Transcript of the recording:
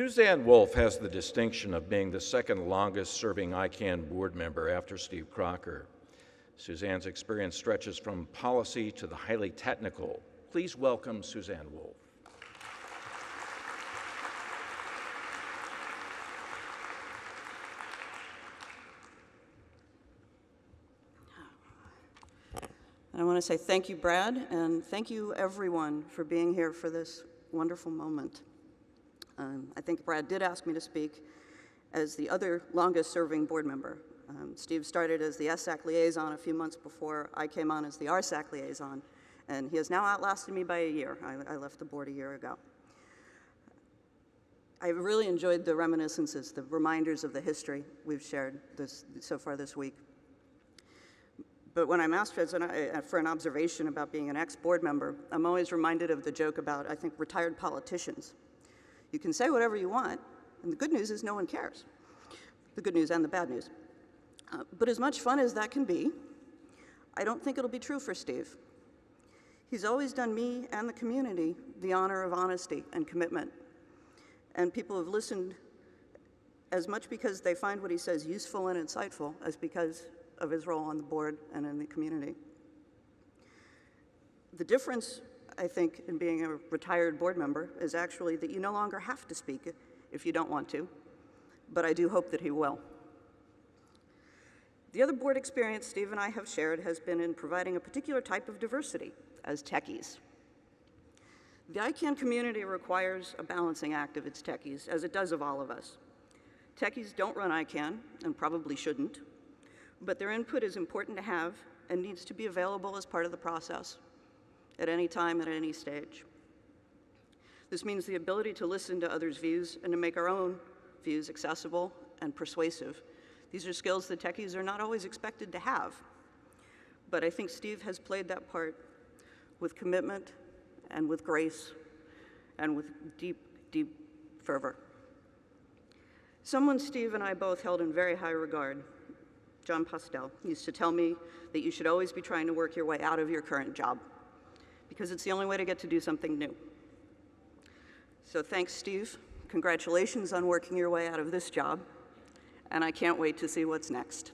Suzanne Woolf has the distinction of being the second longest serving ICANN board member after Steve Crocker. Suzanne's experience stretches from policy to the highly technical. Please welcome Suzanne Woolf. I want to say thank you, Brad, and thank you, everyone, for being here for this wonderful moment. I think Brad did ask me to speak as the other longest-serving board member. Steve started as the SAC liaison a few months before I came on as the RSAC liaison, and he has now outlasted me by a year. I left the board a year ago. I really enjoyed the reminiscences, the reminders of the history we've shared so far this week. But when I'm asked for an observation about being an ex-board member, I'm always reminded of the joke about, I think, retired politicians. You can say whatever you want, and the good news is no one cares. The good news and the bad news. But as much fun as that can be, I don't think it'll be true for Steve. He's always done me and the community the honor of honesty and commitment. And people have listened as much because they find what he says useful and insightful as because of his role on the board and in the community. The difference, I think, in being a retired board member is actually that you no longer have to speak if you don't want to, but I do hope that he will. The other board experience Steve and I have shared has been in providing a particular type of diversity as techies. The ICANN community requires a balancing act of its techies, as it does of all of us. Techies don't run ICANN, and probably shouldn't, but their input is important to have and needs to be available as part of the process at any time, at any stage. This means the ability to listen to others' views and to make our own views accessible and persuasive. These are skills that techies are not always expected to have, but I think Steve has played that part with commitment and with grace and with deep, deep fervor. Someone Steve and I both held in very high regard, John Postel, used to tell me that you should always be trying to work your way out of your current job because it's the only way to get to do something new. So thanks, Steve. Congratulations on working your way out of this job, and I can't wait to see what's next.